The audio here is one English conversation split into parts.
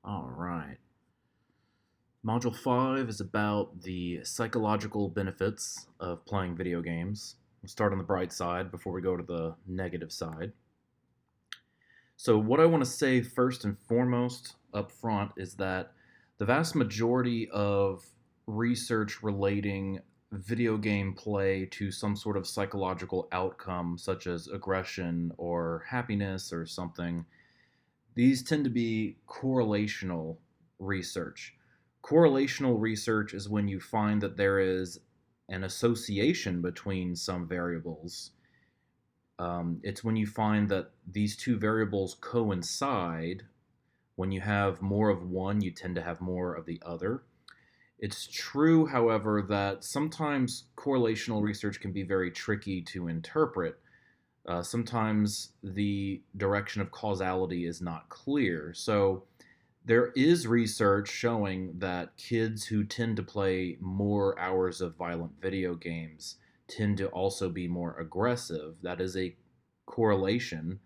All right. Module 5 is about the psychological benefits of playing video games. We'll start on the bright side before we go to the negative side. So, what I want to say first and foremost up front is that the vast majority of research relating video game play to some sort of psychological outcome, such as aggression or happiness or something, these tend to be correlational research. Correlational research is when you find that there is an association between some variables. It's when you find that these two variables coincide. When you have more of one, you tend to have more of the other. It's true, however, that sometimes correlational research can be very tricky to interpret. Sometimes the direction of causality is not clear. So there is research showing that kids who tend to play more hours of violent video games tend to also be more aggressive. That is a correlation,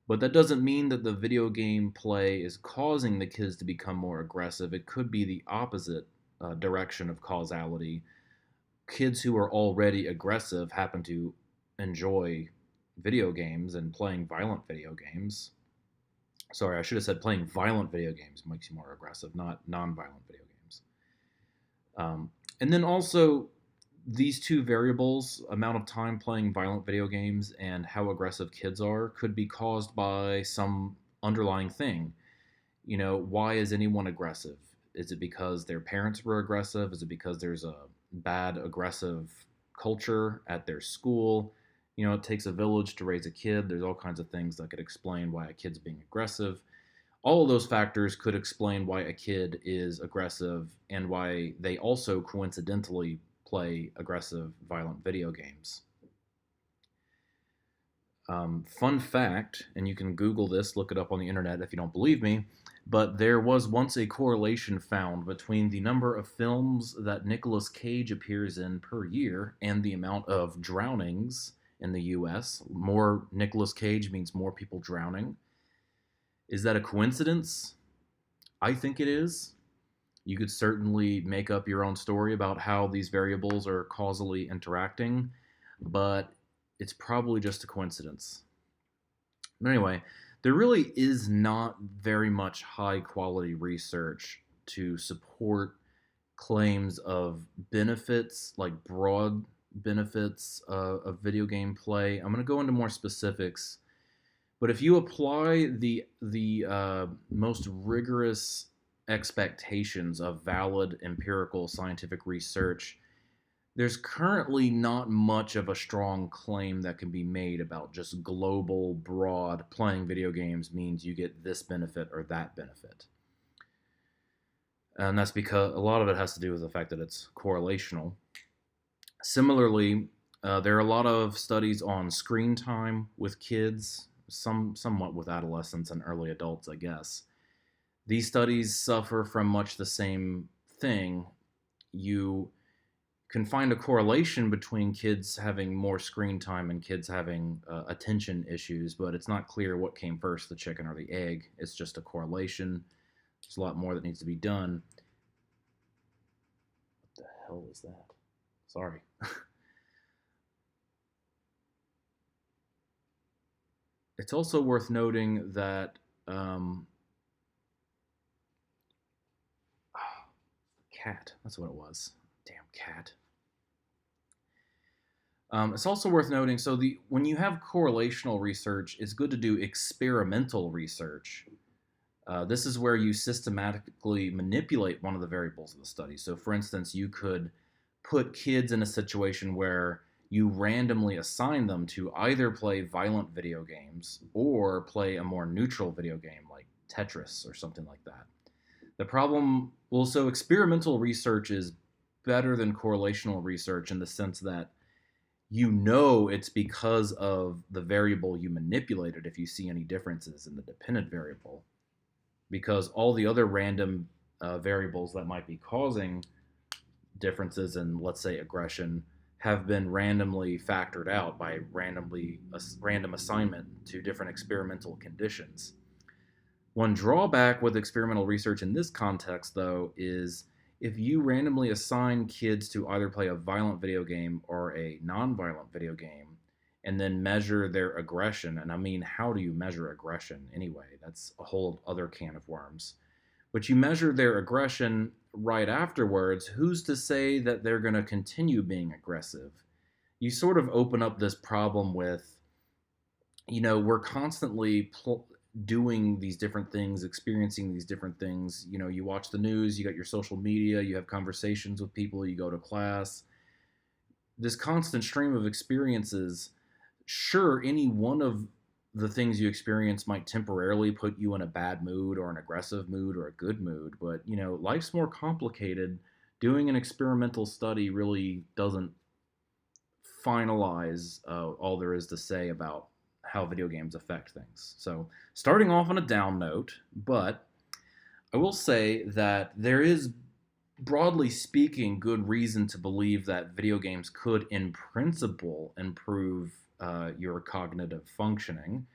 but that doesn't mean that the video game play is causing the kids to become more aggressive. It could be the opposite direction of causality. Kids who are already aggressive happen to enjoy video games and playing violent video games. Sorry, I should have said playing violent video games makes you more aggressive, not non-violent video games. And then also, these two variables, amount of time playing violent video games and how aggressive kids are, could be caused by some underlying thing. Why is anyone aggressive? Is it because their parents were aggressive? Is it because there's a bad aggressive culture at their school? It takes a village to raise a kid. There's all kinds of things that could explain why a kid's being aggressive. All of those factors could explain why a kid is aggressive and why they also coincidentally play aggressive, violent video games. Fun fact, and you can Google this, look it up on the internet if you don't believe me, but there was once a correlation found between the number of films that Nicolas Cage appears in per year and the amount of drownings in the US. More Nicolas Cage means more people drowning. Is that a coincidence? I think it is. You could certainly make up your own story about how these variables are causally interacting, but it's probably just a coincidence. But anyway, there really is not very much high quality research to support claims of benefits, like broad benefits of video game play. I'm going to go into more specifics, but if you apply the most rigorous expectations of valid empirical scientific research, there's currently not much of a strong claim that can be made about just global, broad playing video games means you get this benefit or that benefit. And that's because a lot of it has to do with the fact that it's correlational. Similarly, there are a lot of studies on screen time with kids, somewhat with adolescents and early adults, I guess. These studies suffer from much the same thing. You can find a correlation between kids having more screen time and kids having attention issues, but it's not clear what came first, the chicken or the egg. It's just a correlation. There's a lot more that needs to be done. What the hell is that? Sorry. It's also worth noting that cat, that's what it was. Damn cat. It's also worth noting, so when you have correlational research, it's good to do experimental research. This is where you systematically manipulate one of the variables of the study. So for instance, you could put kids in a situation where you randomly assign them to either play violent video games or play a more neutral video game like Tetris or something like that. The problem, well, so experimental research is better than correlational research in the sense that it's because of the variable you manipulated if you see any differences in the dependent variable. Because all the other random variables that might be causing differences in, let's say, aggression have been randomly factored out by random assignment to different experimental conditions. One drawback with experimental research in this context, though, is if you randomly assign kids to either play a violent video game or a non-violent video game, and then measure their aggression, and I mean, how do you measure aggression anyway? That's a whole other can of worms. But you measure their aggression right afterwards, who's to say that they're going to continue being aggressive? You sort of open up this problem with, we're constantly doing these different things, experiencing these different things. You watch the news, you got your social media, you have conversations with people, you go to class. This constant stream of experiences, sure, any one of the things you experience might temporarily put you in a bad mood or an aggressive mood or a good mood, but life's more complicated. Doing an experimental study really doesn't finalize all there is to say about how video games affect things. So, starting off on a down note, but I will say that there is, broadly speaking, good reason to believe that video games could, in principle, improve your cognitive functioning.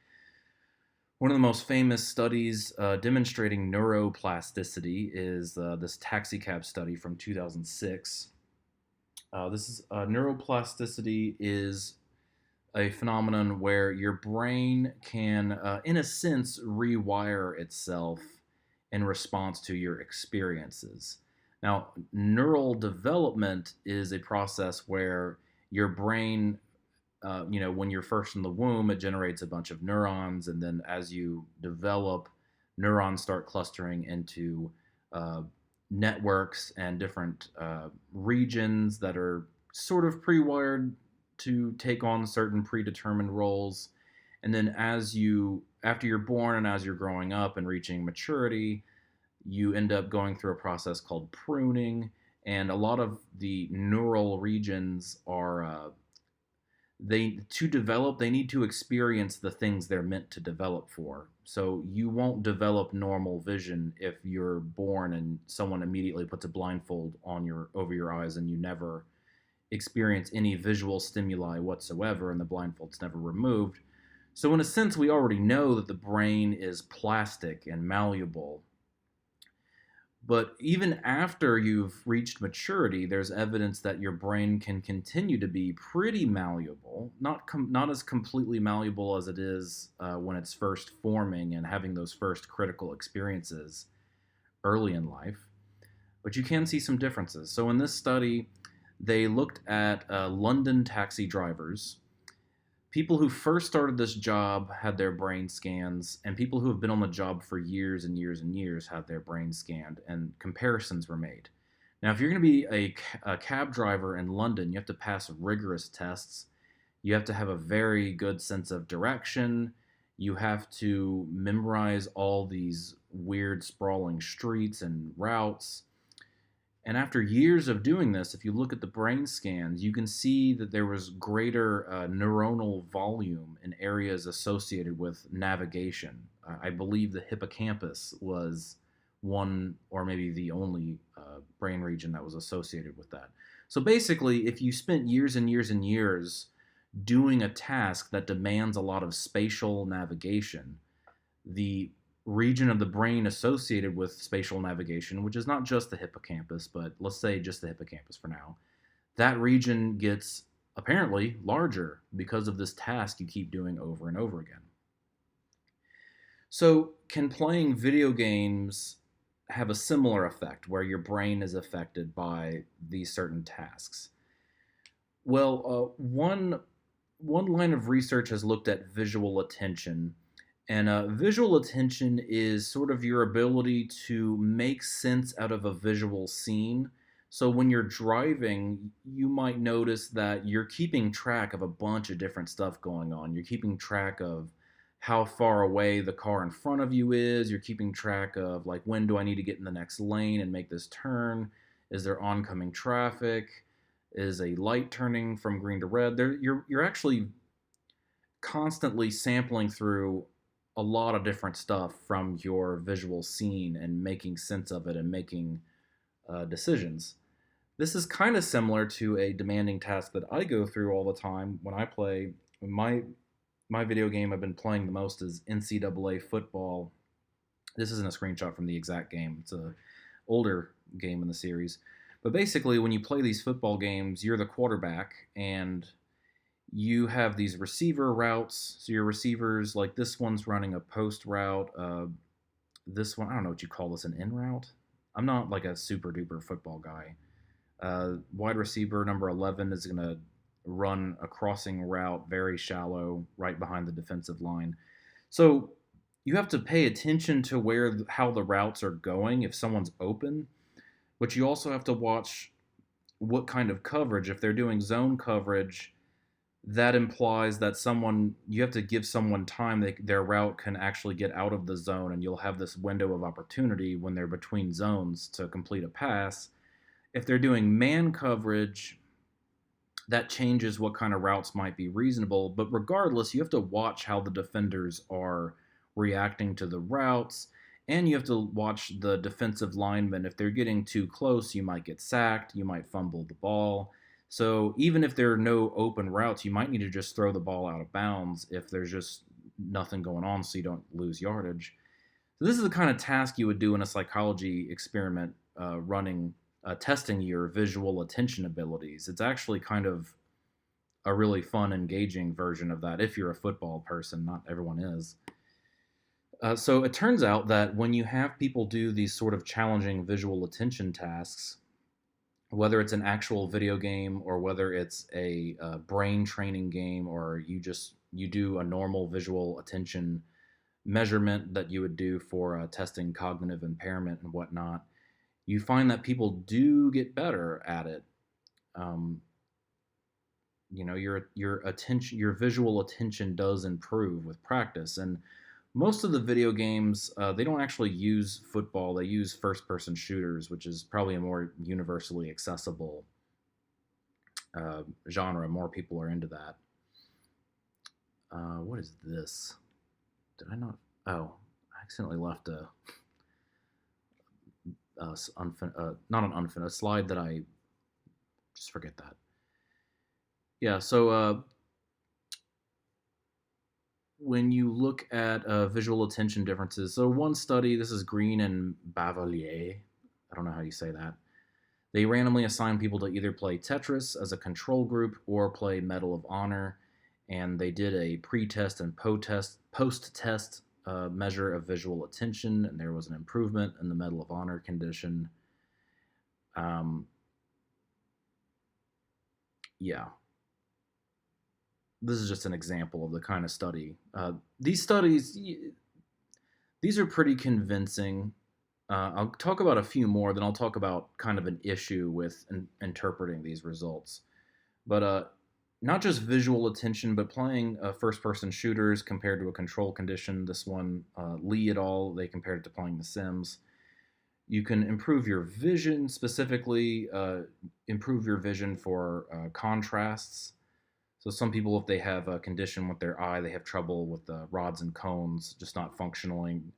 One of the most famous studies demonstrating neuroplasticity is this taxi cab study from 2006. Neuroplasticity is a phenomenon where your brain can, in a sense, rewire itself in response to your experiences. Now, neural development is a process where your brain, when you're first in the womb, it generates a bunch of neurons, and then as you develop, neurons start clustering into networks and different regions that are sort of pre-wired to take on certain predetermined roles. And then after you're born and as you're growing up and reaching maturity, you end up going through a process called pruning. And a lot of the neural regions are, to develop, they need to experience the things they're meant to develop for. So you won't develop normal vision if you're born and someone immediately puts a blindfold over your eyes and you never experience any visual stimuli whatsoever and the blindfold's never removed. So in a sense, we already know that the brain is plastic and malleable. But even after you've reached maturity, there's evidence that your brain can continue to be pretty malleable, not as completely malleable as it is when it's first forming and having those first critical experiences early in life. But you can see some differences. So in this study, they looked at London taxi drivers. People who first started this job had their brain scans, and people who have been on the job for years and years and years had their brain scanned, and comparisons were made. Now, if you're going to be a cab driver in London, you have to pass rigorous tests. You have to have a very good sense of direction. You have to memorize all these weird, sprawling streets and routes. And after years of doing this, if you look at the brain scans, you can see that there was greater neuronal volume in areas associated with navigation. I believe the hippocampus was one or maybe the only brain region that was associated with that. So basically, if you spent years and years and years doing a task that demands a lot of spatial navigation, the region of the brain associated with spatial navigation, which is not just the hippocampus, but let's say just the hippocampus for now, that region gets apparently larger because of this task you keep doing over and over again. So, can playing video games have a similar effect where your brain is affected by these certain tasks? Well, one line of research has looked at visual attention. And visual attention is sort of your ability to make sense out of a visual scene. So when you're driving, you might notice that you're keeping track of a bunch of different stuff going on. You're keeping track of how far away the car in front of you is. You're keeping track of, like, when do I need to get in the next lane and make this turn? Is there oncoming traffic? Is a light turning from green to red? You're actually constantly sampling through a lot of different stuff from your visual scene and making sense of it and making decisions. This is kind of similar to a demanding task that I go through all the time when I play. My video game I've been playing the most is NCAA football This isn't a screenshot from the exact game. It's a older game in the series. But basically, when you play these football games, you're the quarterback, and you have these receiver routes. So your receivers, like this one's running a post route. This one, I don't know what you call this, an in route. I'm not like a super duper football guy. Wide receiver number 11 is going to run a crossing route, very shallow, right behind the defensive line. So you have to pay attention to how the routes are going if someone's open, but you also have to watch what kind of coverage. If they're doing zone coverage, that implies that you have to give someone time their route can actually get out of the zone, and you'll have this window of opportunity when they're between zones to complete a pass. If they're doing man coverage, that changes what kind of routes might be reasonable. But regardless, you have to watch how the defenders are reacting to the routes, and you have to watch the defensive linemen. If they're getting too close, you might get sacked, you might fumble the ball. So even if there are no open routes, you might need to just throw the ball out of bounds if there's just nothing going on so you don't lose yardage. So this is the kind of task you would do in a psychology experiment testing your visual attention abilities. It's actually kind of a really fun, engaging version of that if you're a football person. Not everyone is. So it turns out that when you have people do these sort of challenging visual attention tasks, whether it's an actual video game or whether it's a brain training game, or you do a normal visual attention measurement that you would do for testing cognitive impairment and whatnot, you find that people do get better at it. Your visual attention does improve with practice. And most of the video games, they don't actually use football. They use first-person shooters, which is probably a more universally accessible genre. More people are into that. What is this? Did I not? Oh, I accidentally left a slide that I just forget that. Yeah, so when you look at visual attention differences, so one study, this is Green and Bavelier, I don't know how you say that. They randomly assigned people to either play Tetris as a control group or play Medal of Honor, and they did a pre-test and post-test measure of visual attention, and there was an improvement in the Medal of Honor condition. Yeah. This is just an example of the kind of study. These studies, these are pretty convincing. I'll talk about a few more, then I'll talk about kind of an issue with interpreting these results. But not just visual attention, but playing first-person shooters compared to a control condition. This one, Lee et al., they compared it to playing The Sims. You can improve your vision, specifically improve your vision for contrasts. So some people, if they have a condition with their eye, they have trouble with the rods and cones just not functioning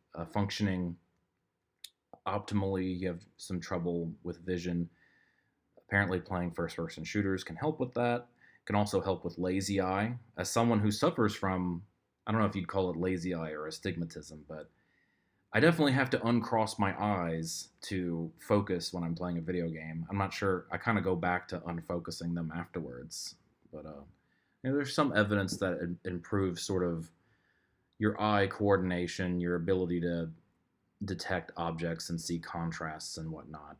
optimally. You have some trouble with vision. Apparently playing first-person shooters can help with that. Can also help with lazy eye. As someone who suffers from, I don't know if you'd call it lazy eye or astigmatism, but I definitely have to uncross my eyes to focus when I'm playing a video game. I'm not sure, I kind of go back to unfocusing them afterwards. But there's some evidence that it improves sort of your eye coordination, your ability to detect objects and see contrasts and whatnot.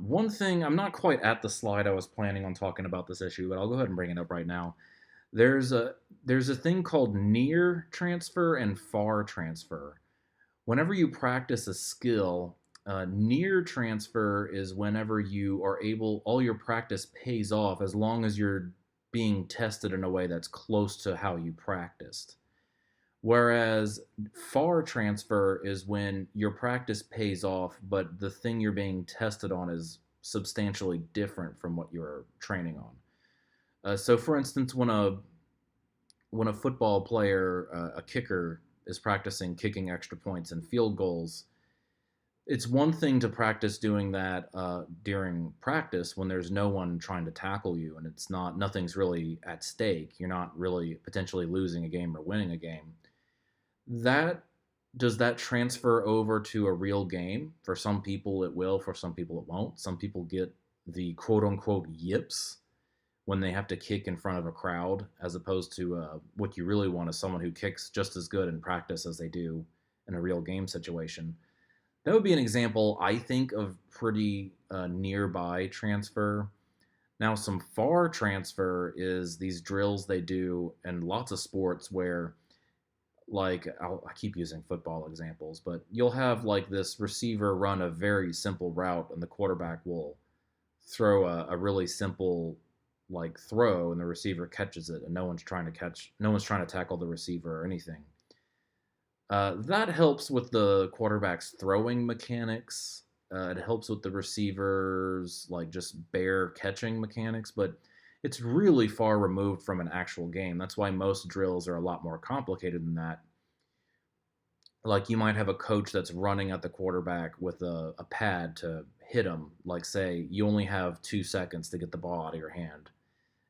One thing, I'm not quite at the slide I was planning on talking about this issue, but I'll go ahead and bring it up right now. There's a thing called near transfer and far transfer. Whenever you practice a skill, near transfer is whenever you are able, all your practice pays off as long as you're being tested in a way that's close to how you practiced. Whereas far transfer is when your practice pays off, but the thing you're being tested on is substantially different from what you're training on. So for instance, when a football player, a kicker, is practicing kicking extra points and field goals, it's one thing to practice doing that during practice when there's no one trying to tackle you and nothing's really at stake. You're not really potentially losing a game or winning a game. That Does that transfer over to a real game? For some people, it will. For some people, it won't. Some people get the quote unquote yips when they have to kick in front of a crowd, as opposed to what you really want is someone who kicks just as good in practice as they do in a real game situation. That would be an example, I think, of pretty nearby transfer. Now, some far transfer is these drills they do in lots of sports where, like, I keep using football examples, but you'll have like this receiver run a very simple route, and the quarterback will throw a really simple like throw, and the receiver catches it, and no one's trying to tackle the receiver or anything. That helps with the quarterback's throwing mechanics. It helps with the receivers, like just bare catching mechanics, but it's really far removed from an actual game. That's why most drills are a lot more complicated than that. Like you might have a coach that's running at the quarterback with a pad to hit him. Like, say, you only have 2 seconds to get the ball out of your hand.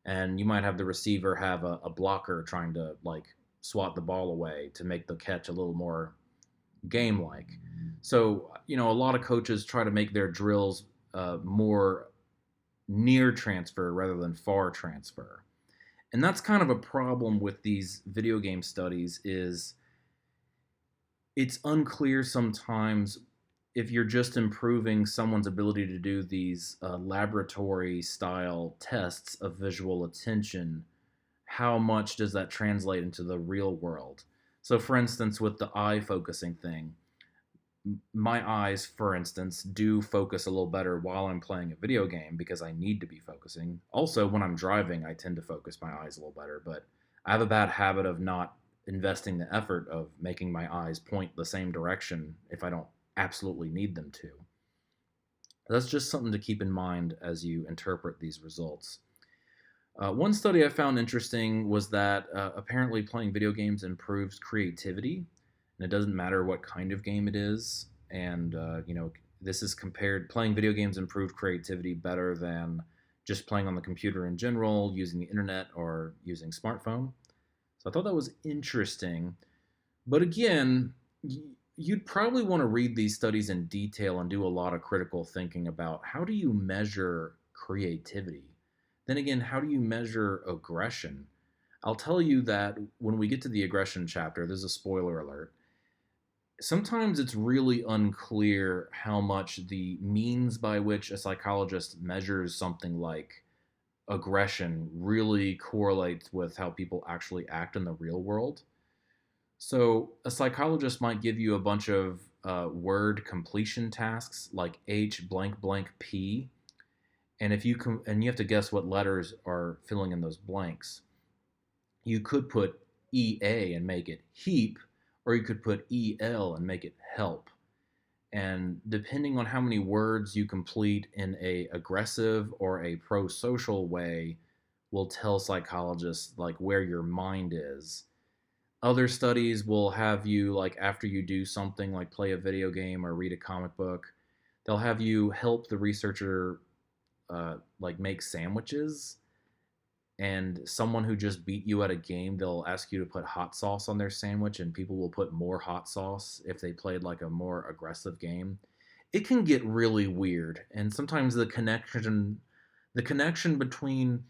And you might have the receiver have a blocker trying to, like, swat the ball away to make the catch a little more game like. So, a lot of coaches try to make their drills more near transfer rather than far transfer. And that's kind of a problem with these video game studies is it's unclear sometimes if you're just improving someone's ability to do these laboratory style tests of visual attention, how much does that translate into the real world? So, for instance, with the eye focusing thing, my eyes, for instance, do focus a little better while I'm playing a video game because I need to be focusing. Also, when I'm driving, I tend to focus my eyes a little better, but I have a bad habit of not investing the effort of making my eyes point the same direction if I don't absolutely need them to. That's just something to keep in mind as you interpret these results. One study I found interesting was that apparently playing video games improves creativity, and it doesn't matter what kind of game it is. And this is compared. Playing video games improved creativity better than just playing on the computer in general, using the internet, or using smartphone. So I thought that was interesting. But again, you'd probably want to read these studies in detail and do a lot of critical thinking about how do you measure creativity? Then again, how do you measure aggression? I'll tell you that when we get to the aggression chapter, there's a spoiler alert. Sometimes it's really unclear how much the means by which a psychologist measures something like aggression really correlates with how people actually act in the real world. So a psychologist might give you a bunch of word completion tasks like H blank blank P, and if you and you have to guess what letters are filling in those blanks. You could put EA and make it heap, or you could put EL and make it help. And depending on how many words you complete in a aggressive or a pro-social way will tell psychologists like where your mind is. Other studies will have you, like, after you do something like play a video game or read a comic book, they'll have you help the researcher like make sandwiches. And someone who just beat you at a game, they'll ask you to put hot sauce on their sandwich, and people will put more hot sauce if they played like a more aggressive game. It can get really weird, and sometimes the connection between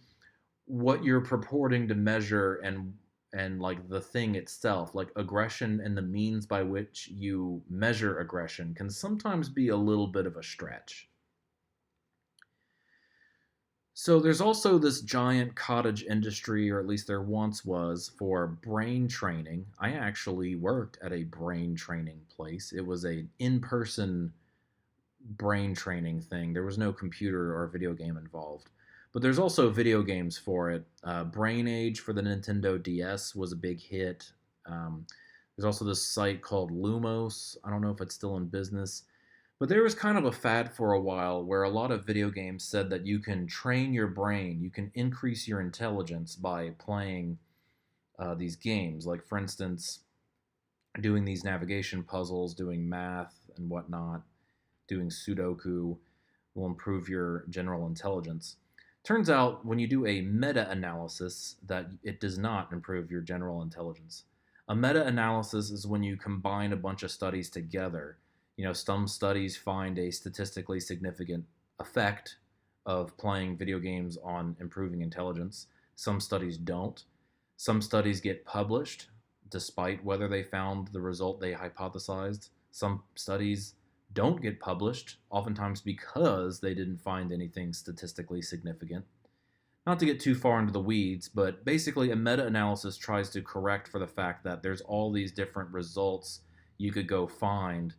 what you're purporting to measure and like the thing itself, like aggression and the means by which you measure aggression, can sometimes be a little bit of a stretch. So there's also this giant cottage industry, or at least there once was, for brain training. I actually worked at a brain training place. It was an in-person brain training thing. There was no computer or video game involved. But there's also video games for it. Brain Age for the Nintendo DS was a big hit. There's also this site called Lumos. I don't know if it's still in business. But there was kind of a fad for a while where a lot of video games said that you can train your brain, you can increase your intelligence by playing these games. Like, for instance, doing these navigation puzzles, doing math and whatnot, doing Sudoku will improve your general intelligence. Turns out when you do a meta analysis that it does not improve your general intelligence. A meta-analysis is when you combine a bunch of studies together. Some studies find a statistically significant effect of playing video games on improving intelligence. Some studies don't. Some studies get published despite whether they found the result they hypothesized. Some studies don't get published, oftentimes because they didn't find anything statistically significant. Not to get too far into the weeds, but basically a meta-analysis tries to correct for the fact that there's all these different results you could go find,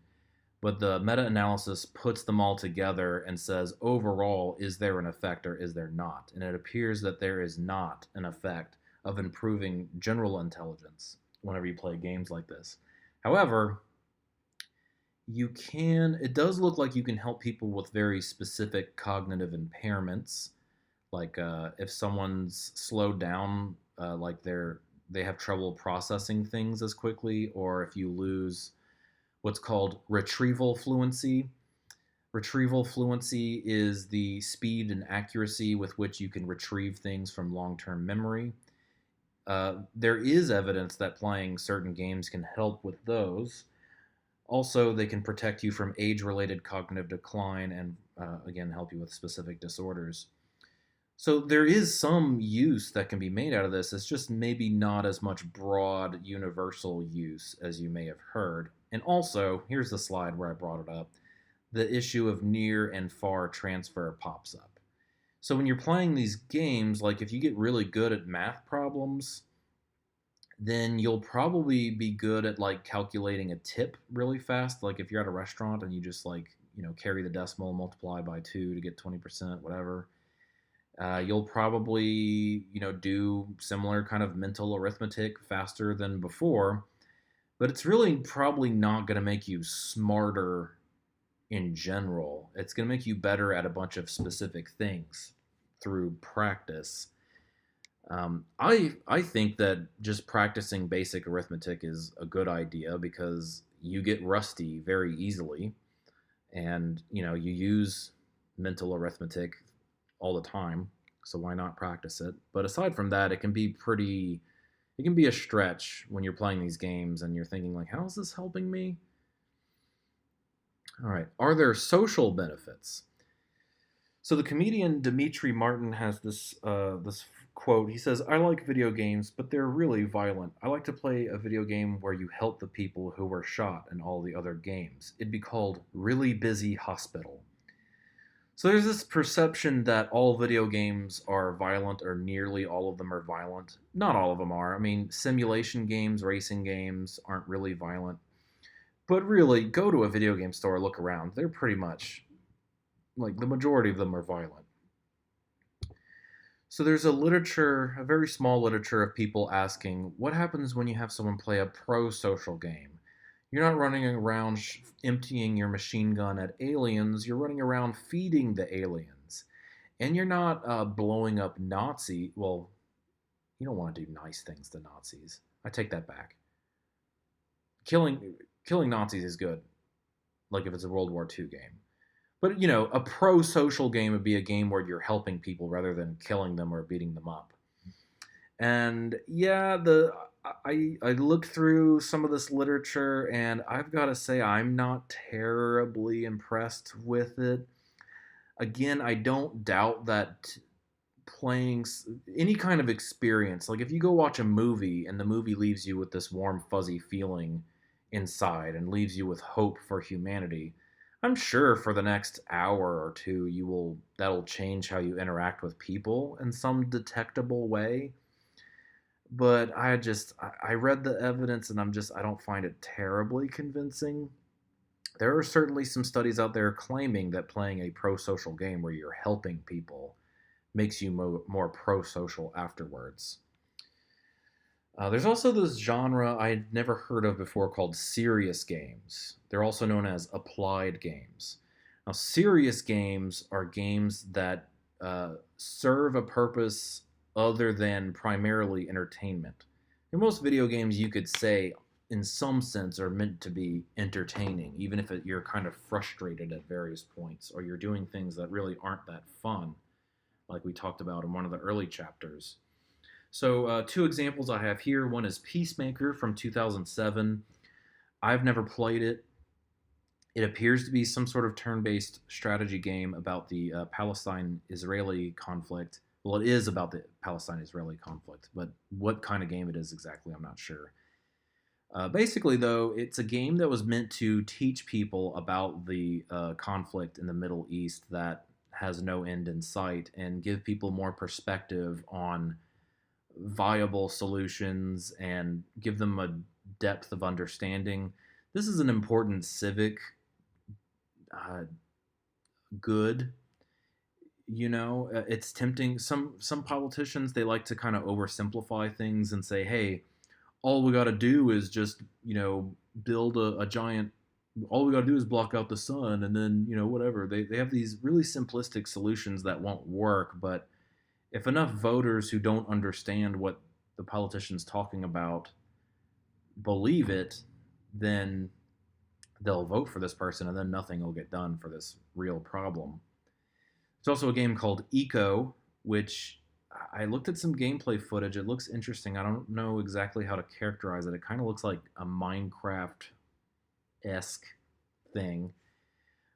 but the meta-analysis puts them all together and says, overall, is there an effect or is there not? And it appears that there is not an effect of improving general intelligence whenever you play games like this. However, it does look like you can help people with very specific cognitive impairments, like if someone's slowed down, like they have trouble processing things as quickly, or if you lose what's called retrieval fluency. Retrieval fluency is the speed and accuracy with which you can retrieve things from long-term memory. There is evidence that playing certain games can help with those. Also, they can protect you from age-related cognitive decline and, again, help you with specific disorders. So there is some use that can be made out of this. It's just maybe not as much broad, universal use as you may have heard. And also, here's the slide where I brought it up. The issue of near and far transfer pops up. So when you're playing these games, like if you get really good at math problems, then you'll probably be good at like calculating a tip really fast. Like if you're at a restaurant and you just carry the decimal, multiply by 2 to get 20%, whatever. You'll probably, do similar kind of mental arithmetic faster than before, but it's really probably not going to make you smarter in general. It's going to make you better at a bunch of specific things through practice. I think that just practicing basic arithmetic is a good idea because you get rusty very easily, and you use mental arithmetic all the time, so why not practice it? But aside from that, it can be a stretch when you're playing these games and you're thinking like, how is this helping me? All right, are there social benefits? So the comedian Demetri Martin has this quote. He says, "I like video games, but they're really violent. I like to play a video game where you help the people who were shot in all the other games. It'd be called Really Busy Hospital." So there's this perception that all video games are violent, or nearly all of them are violent. Not all of them are. I mean, simulation games, racing games aren't really violent. But really, go to a video game store, look around. They're pretty much, like, the majority of them are violent. So there's a very small literature of people asking, what happens when you have someone play a pro-social game? You're not running around emptying your machine gun at aliens. You're running around feeding the aliens. And you're not blowing up Nazi. Well, you don't want to do nice things to Nazis. I take that back. Killing Nazis is good, like if it's a World War II game. But, a pro-social game would be a game where you're helping people rather than killing them or beating them up. And yeah, I looked through some of this literature, and I've got to say I'm not terribly impressed with it. Again, I don't doubt that playing any kind of experience, like if you go watch a movie and the movie leaves you with this warm, fuzzy feeling inside and leaves you with hope for humanity, I'm sure for the next hour or two that'll change how you interact with people in some detectable way. But I read the evidence and I don't find it terribly convincing. There are certainly some studies out there claiming that playing a pro-social game where you're helping people makes you more pro-social afterwards. There's also this genre I'd never heard of before called serious games. They're also known as applied games. Now, serious games are games that serve a purpose other than primarily entertainment. In most video games, you could say, in some sense, are meant to be entertaining, even if you're kind of frustrated at various points, or you're doing things that really aren't that fun, like we talked about in one of the early chapters. So, two examples I have here. One is Peacemaker from 2007. I've never played it. It appears to be some sort of turn-based strategy game about the Palestine-Israeli conflict. Well, it is about the Palestine-Israeli conflict, but what kind of game it is exactly, I'm not sure. Basically, though, it's a game that was meant to teach people about the conflict in the Middle East that has no end in sight and give people more perspective on viable solutions and give them a depth of understanding. This is an important civic uh, good. It's tempting. Some politicians, they like to kind of oversimplify things and say, "Hey, all we got to do is just build a giant. All we got to do is block out the sun, and then whatever." They have these really simplistic solutions that won't work. But if enough voters who don't understand what the politician's talking about believe it, then they'll vote for this person, and then nothing will get done for this real problem. There's also a game called Eco, which I looked at some gameplay footage. It looks interesting. I don't know exactly how to characterize it. It kind of looks like a Minecraft esque thing.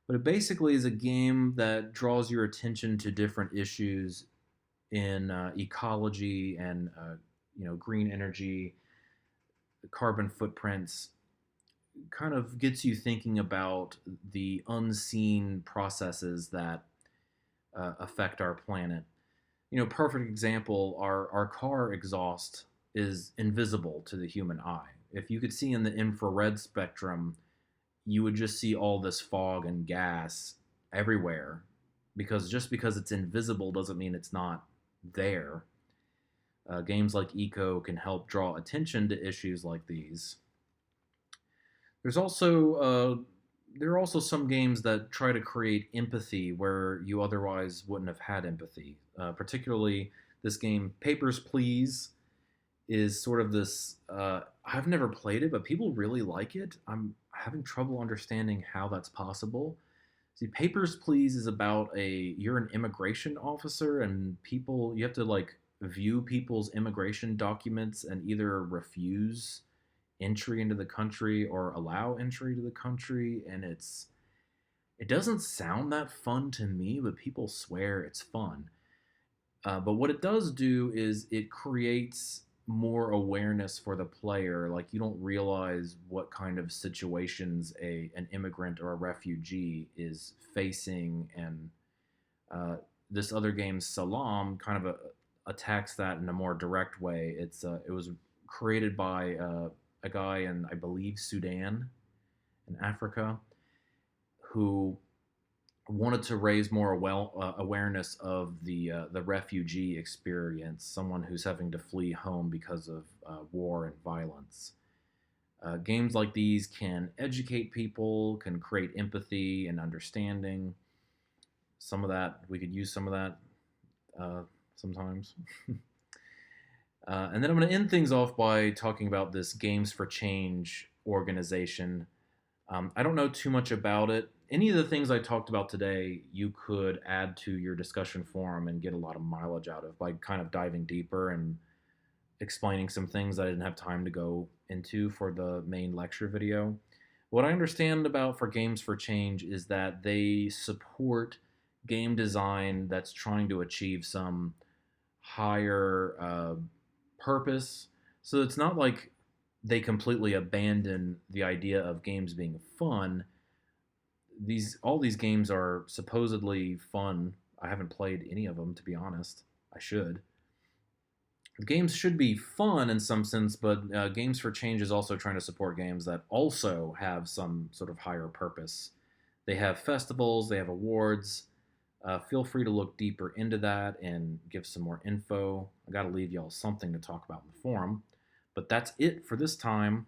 But it basically is a game that draws your attention to different issues in ecology and green energy, carbon footprints. Kind of gets you thinking about the unseen processes that affect our planet. Perfect example, our car exhaust is invisible to the human eye. If you could see in the infrared spectrum, you would just see all this fog and gas everywhere, because just because it's invisible doesn't mean it's not there. Games like Eco can help draw attention to issues like these. There's also there are also some games that try to create empathy where you otherwise wouldn't have had empathy. Particularly, this game Papers, Please is sort of this. I've never played it, but people really like it. I'm having trouble understanding how that's possible. See, Papers, Please is about you're an immigration officer, and you have to like view people's immigration documents and either refuse entry into the country or allow entry to the country. And it doesn't sound that fun to me, but people swear it's fun. But what it does do is it creates more awareness for the player. Like, you don't realize what kind of situations an immigrant or a refugee is facing, and this other game, Salam, kind of attacks that in a more direct way. It was created by a guy in, I believe, Sudan in Africa, who wanted to raise more awareness of the refugee experience, someone who's having to flee home because of war and violence. Games like these can educate people, can create empathy and understanding. Some of that, we could use some of that sometimes. And then I'm going to end things off by talking about this Games for Change organization. I don't know too much about it. Any of the things I talked about today, you could add to your discussion forum and get a lot of mileage out of by kind of diving deeper and explaining some things that I didn't have time to go into for the main lecture video. What I understand about for Games for Change is that they support game design that's trying to achieve some higher purpose. So it's not like they completely abandon the idea of games being fun. All these games are supposedly fun. I haven't played any of them, to be honest. I should. The games should be fun in some sense, but Games for Change is also trying to support games that also have some sort of higher purpose. They have festivals, they have awards. Feel free to look deeper into that and give some more info. I got to leave y'all something to talk about in the forum. But that's it for this time.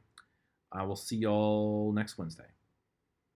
I will see y'all next Wednesday.